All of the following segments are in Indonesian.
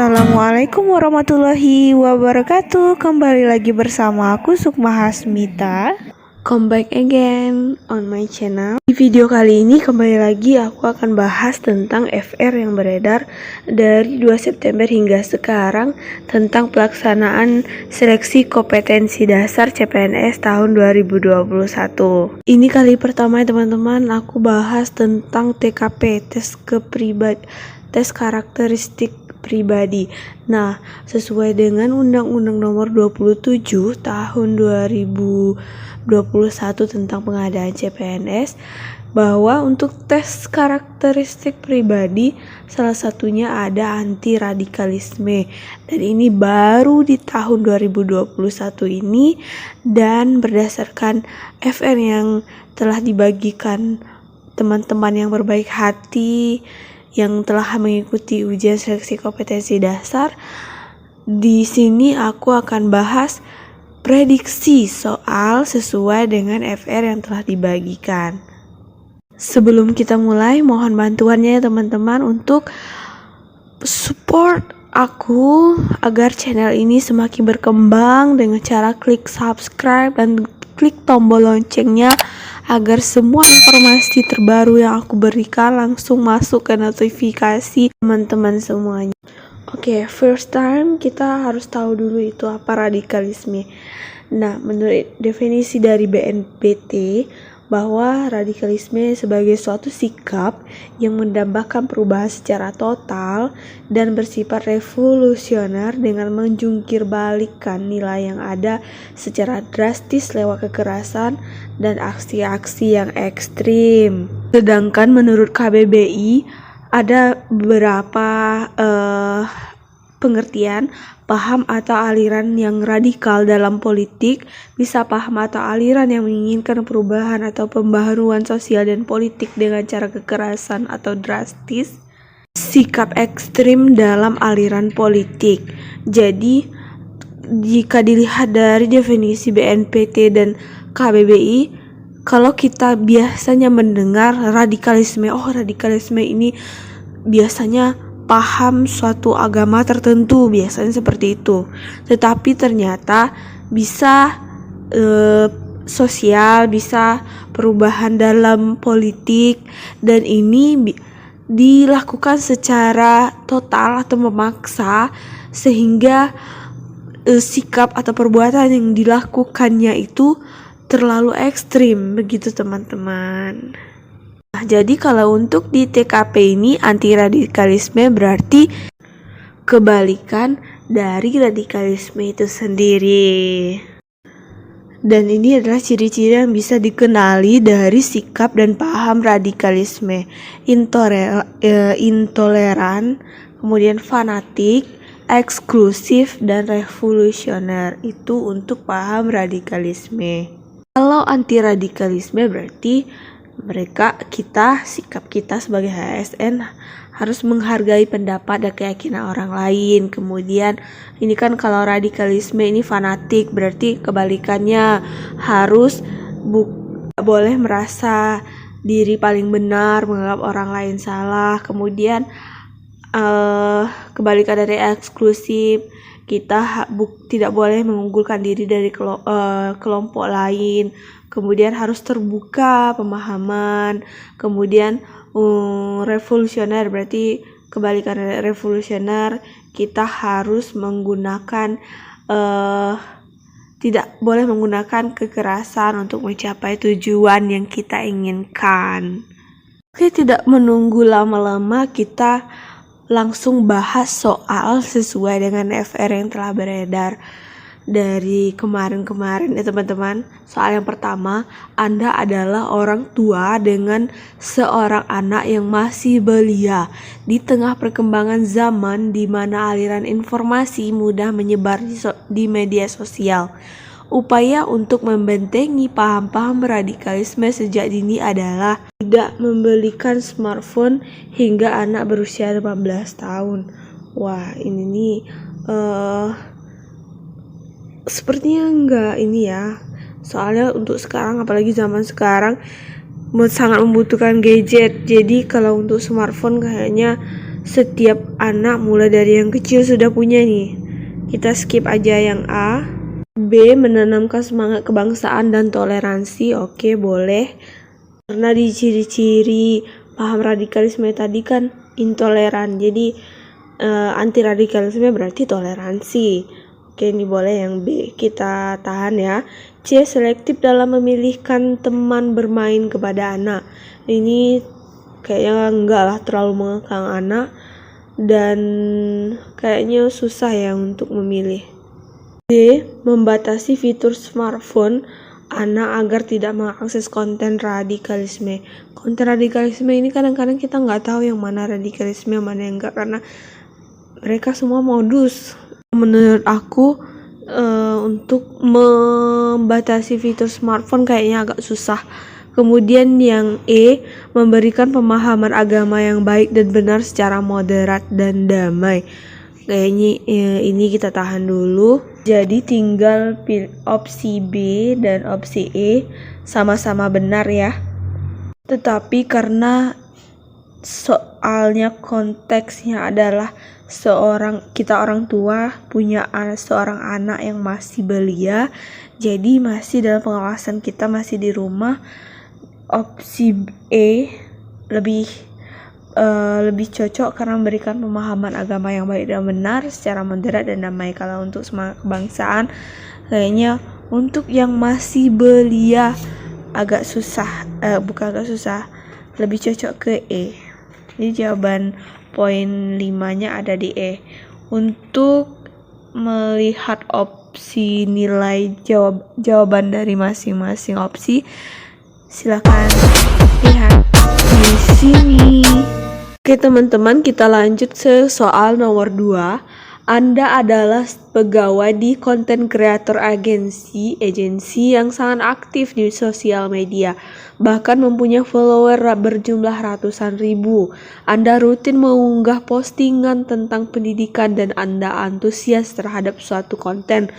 Assalamualaikum warahmatullahi wabarakatuh. Kembali lagi bersama aku Sukma Hasmita. Come back again on my channel. Di video kali ini kembali lagi aku akan bahas tentang FR yang beredar dari 2 September hingga sekarang tentang pelaksanaan seleksi kompetensi dasar CPNS tahun 2021. Ini kali pertama ya teman-teman, aku bahas tentang TKP, tes karakteristik pribadi. Nah, sesuai dengan Undang-Undang Nomor 27 Tahun 2021 tentang pengadaan CPNS, bahwa untuk tes karakteristik pribadi salah satunya ada anti radikalisme, dan ini baru di tahun 2021 ini, dan berdasarkan FR yang telah dibagikan teman-teman yang berbaik hati yang telah mengikuti ujian seleksi kompetensi dasar. Di sini aku akan bahas prediksi soal sesuai dengan FR yang telah dibagikan. Sebelum kita mulai, mohon bantuannya ya teman-teman untuk support aku agar channel ini semakin berkembang dengan cara klik subscribe dan klik tombol loncengnya agar semua informasi terbaru yang aku berikan langsung masuk ke notifikasi teman-teman semuanya. Oke, first time kita harus tahu dulu itu apa radikalisme. Nah, menurut definisi dari BNPT, bahwa radikalisme sebagai suatu sikap yang mendambakan perubahan secara total dan bersifat revolusioner dengan menjungkir balikan nilai yang ada secara drastis lewat kekerasan dan aksi-aksi yang ekstrim. Sedangkan menurut KBBI ada beberapa pengertian paham atau aliran yang radikal dalam politik, bisa paham atau aliran yang menginginkan perubahan atau pembaharuan sosial dan politik dengan cara kekerasan atau drastis, sikap ekstrim dalam aliran politik. Jadi jika dilihat dari definisi BNPT dan KBBI, kalau kita biasanya mendengar radikalisme, radikalisme ini biasanya paham suatu agama tertentu, biasanya seperti itu. Tetapi ternyata bisa sosial, bisa perubahan dalam politik, dan ini dilakukan secara total atau memaksa sehingga sikap atau perbuatan yang dilakukannya itu terlalu ekstrim, begitu teman-teman. Nah, jadi kalau untuk di TKP ini anti radikalisme berarti kebalikan dari radikalisme itu sendiri. Dan ini adalah ciri-ciri yang bisa dikenali dari sikap dan paham radikalisme: intoleran, kemudian fanatik, eksklusif, dan revolusioner. Itu untuk paham radikalisme. Kalau anti radikalisme berarti sikap kita sebagai ASN harus menghargai pendapat dan keyakinan orang lain. Kemudian ini kan kalau radikalisme ini fanatik, berarti kebalikannya harus boleh merasa diri paling benar, menganggap orang lain salah. Kemudian kebalikan dari eksklusif, kita tidak boleh mengunggulkan diri dari kelompok lain. Kemudian harus terbuka pemahaman. Kemudian revolusioner berarti kebalikan dari revolusioner, kita harus menggunakan tidak boleh menggunakan kekerasan untuk mencapai tujuan yang kita inginkan. Oke, tidak menunggu lama-lama, kita langsung bahas soal sesuai dengan FR yang telah beredar dari kemarin-kemarin ya teman-teman. Soal yang pertama, Anda adalah orang tua dengan seorang anak yang masih belia di tengah perkembangan zaman di mana aliran informasi mudah menyebar di media sosial. Upaya untuk membentengi paham-paham radikalisme sejak dini adalah tidak membelikan smartphone hingga anak berusia 18 tahun. Wah, ini nih sepertinya enggak ini ya. Soalnya untuk sekarang, apalagi zaman sekarang, sangat membutuhkan gadget. Jadi kalau untuk smartphone kayaknya setiap anak mulai dari yang kecil sudah punya nih. Kita skip aja yang A. B. Menanamkan semangat kebangsaan dan toleransi. Oke, boleh. Karena di ciri-ciri paham radikalisme tadi kan intoleran, jadi anti radikalisme berarti toleransi. Oke, ini boleh yang B, kita tahan ya. C. Selektif dalam memilihkan teman bermain kepada anak. Ini kayaknya enggak lah terlalu mengekang anak, dan kayaknya susah ya untuk memilih. D. Membatasi fitur smartphone anak agar tidak mengakses konten radikalisme. Konten radikalisme ini kadang-kadang kita nggak tahu yang mana radikalisme, yang mana yang enggak, karena mereka semua modus. Menurut aku untuk membatasi fitur smartphone kayaknya agak susah. Kemudian yang E, memberikan pemahaman agama yang baik dan benar secara moderat dan damai. Kayaknya ini kita tahan dulu. Jadi tinggal opsi B dan opsi E sama-sama benar ya. Tetapi karena soalnya konteksnya adalah kita orang tua punya seorang anak yang masih belia, jadi masih dalam pengawasan kita, masih di rumah. Opsi E lebih cocok karena memberikan pemahaman agama yang baik dan benar secara moderat dan damai. Kalau untuk semangat kebangsaan, kayaknya untuk yang masih belia agak susah, lebih cocok ke E. Jadi jawaban poin 5-nya ada di E. Untuk melihat opsi nilai jawaban dari masing-masing opsi, silakan lihat di sini. Oke teman-teman, kita lanjut ke soal nomor 2. Anda adalah pegawai di content creator agensi yang sangat aktif di sosial media, bahkan mempunyai follower berjumlah ratusan ribu. Anda rutin mengunggah postingan tentang pendidikan dan Anda antusias terhadap suatu konten.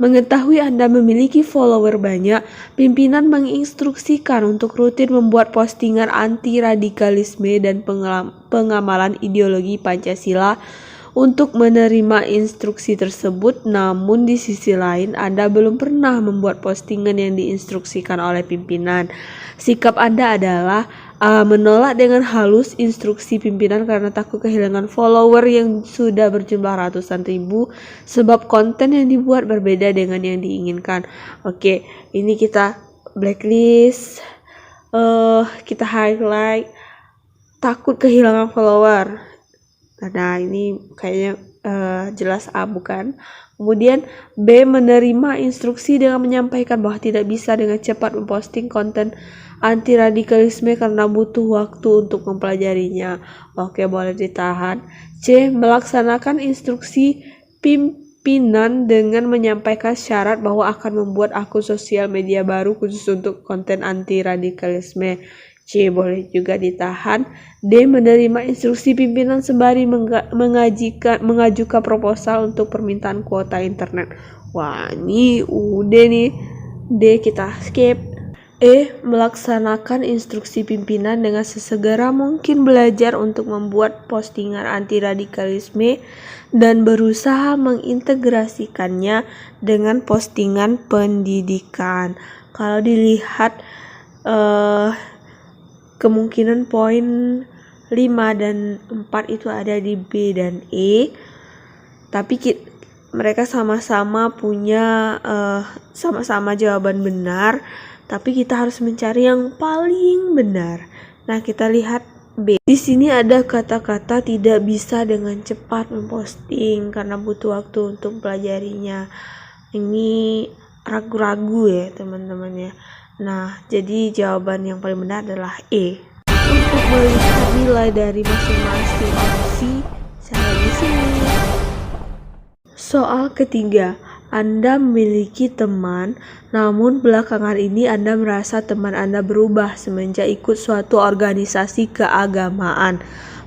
Mengetahui Anda memiliki follower banyak, pimpinan menginstruksikan untuk rutin membuat postingan anti radikalisme dan pengamalan ideologi Pancasila. Untuk menerima instruksi tersebut, namun di sisi lain Anda belum pernah membuat postingan yang diinstruksikan oleh pimpinan. Sikap Anda adalah menolak dengan halus instruksi pimpinan karena takut kehilangan follower yang sudah berjumlah ratusan ribu sebab konten yang dibuat berbeda dengan yang diinginkan. Oke, ini kita blacklist, kita highlight takut kehilangan follower. Nah, ini kayaknya jelas A bukan. Kemudian B, menerima instruksi dengan menyampaikan bahwa tidak bisa dengan cepat memposting konten anti radikalisme karena butuh waktu untuk mempelajarinya. Oke, boleh ditahan. C, melaksanakan instruksi pimpinan dengan menyampaikan syarat bahwa akan membuat akun sosial media baru khusus untuk konten anti radikalisme. C, boleh juga ditahan. D, menerima instruksi pimpinan sembari mengajukan proposal untuk permintaan kuota internet. Wah, ini udah nih. D kita skip. E, melaksanakan instruksi pimpinan dengan sesegera mungkin belajar untuk membuat postingan anti radikalisme dan berusaha mengintegrasikannya dengan postingan pendidikan. Kalau dilihat kemungkinan poin 5 dan 4 itu ada di B dan E, tapi mereka sama-sama punya sama-sama jawaban benar, tapi kita harus mencari yang paling benar. Nah, kita lihat B. Di sini ada kata-kata tidak bisa dengan cepat memposting karena butuh waktu untuk mempelajarinya. Ini ragu-ragu ya teman-teman ya. Nah, jadi jawaban yang paling benar adalah E. Untuk melihat nilai dari masing-masing opsi, saya di sini. Soal ketiga, Anda memiliki teman, namun belakangan ini Anda merasa teman Anda berubah semenjak ikut suatu organisasi keagamaan.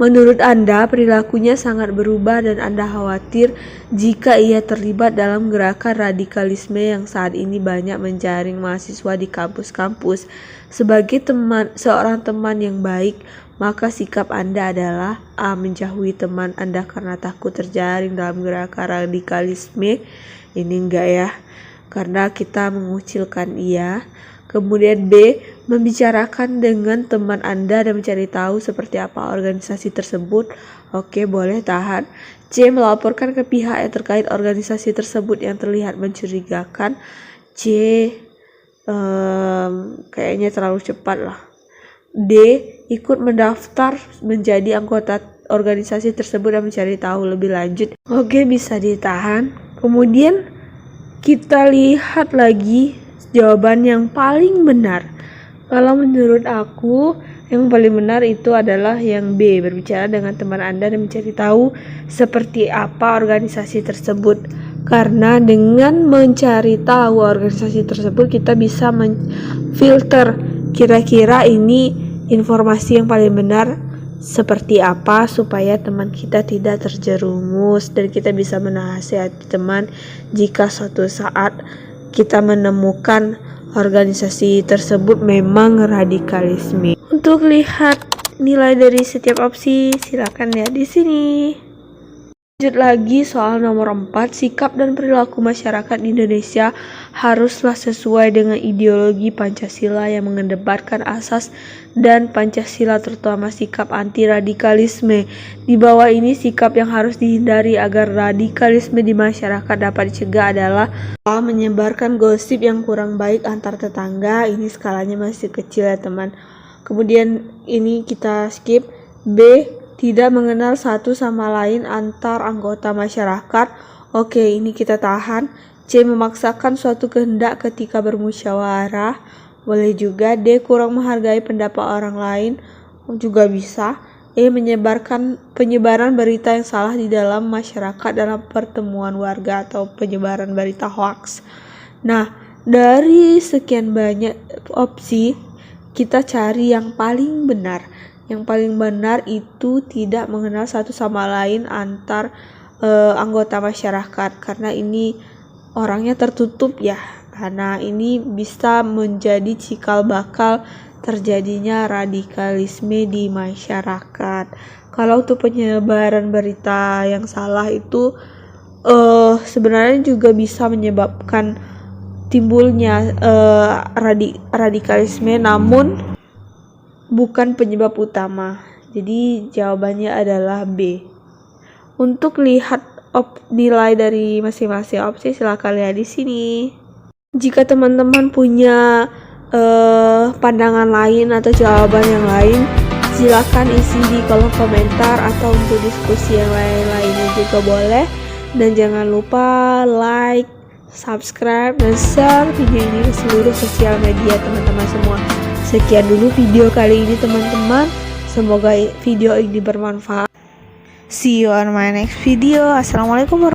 Menurut Anda, perilakunya sangat berubah dan Anda khawatir jika ia terlibat dalam gerakan radikalisme yang saat ini banyak menjaring mahasiswa di kampus-kampus. Sebagai seorang teman yang baik, maka sikap Anda adalah A. Menjauhi teman Anda karena takut terjaring dalam gerakan radikalisme. Ini enggak ya, karena kita mengucilkan ia. Kemudian B. Membicarakan dengan teman Anda dan mencari tahu seperti apa organisasi tersebut. Oke, boleh tahan. C. Melaporkan ke pihak yang terkait organisasi tersebut yang terlihat mencurigakan. C. Kayaknya terlalu cepat lah. D. Ikut mendaftar menjadi anggota organisasi tersebut dan mencari tahu lebih lanjut. Oke, bisa ditahan. Kemudian kita lihat lagi jawaban yang paling benar. Kalau menurut aku, yang paling benar itu adalah yang B. Berbicara dengan teman Anda dan mencari tahu seperti apa organisasi tersebut. Karena dengan mencari tahu organisasi tersebut, kita bisa memfilter kira-kira ini informasi yang paling benar seperti apa, supaya teman kita tidak terjerumus dan kita bisa menasihati teman jika suatu saat kita menemukan organisasi tersebut memang radikalisme. Untuk lihat nilai dari setiap opsi, silakan lihat di sini. Lanjut lagi soal nomor 4, sikap dan perilaku masyarakat Indonesia haruslah sesuai dengan ideologi Pancasila yang mengedepankan asas dan Pancasila, terutama sikap anti radikalisme. Di bawah ini sikap yang harus dihindari agar radikalisme di masyarakat dapat dicegah adalah A. Menyebarkan gosip yang kurang baik antar tetangga. Ini skalanya masih kecil ya teman. Kemudian ini kita skip. B. Tidak mengenal satu sama lain antar anggota masyarakat. Oke, ini kita tahan. C. Memaksakan suatu kehendak ketika bermusyawarah. Boleh juga. D. Kurang menghargai pendapat orang lain. Juga bisa. E. Penyebaran berita yang salah di dalam masyarakat dalam pertemuan warga atau penyebaran berita hoax. Nah, dari sekian banyak opsi, kita cari yang paling benar. Yang paling benar itu tidak mengenal satu sama lain antar anggota masyarakat, karena ini orangnya tertutup ya. Karena ini bisa menjadi cikal bakal terjadinya radikalisme di masyarakat. Kalau untuk penyebaran berita yang salah itu sebenarnya juga bisa menyebabkan timbulnya radikalisme, namun bukan penyebab utama. Jadi jawabannya adalah B. Untuk lihat nilai dari masing-masing opsi, silakan lihat di sini. Jika teman-teman punya pandangan lain atau jawaban yang lain, silakan isi di kolom komentar, atau untuk diskusi yang lain-lainnya juga boleh. Dan jangan lupa like, subscribe, dan share video ini ke seluruh sosial media teman-teman semua. Sekian dulu video kali ini teman-teman. Semoga video ini bermanfaat. See you on my next video. Assalamualaikum warahmatullahi wabarakatuh.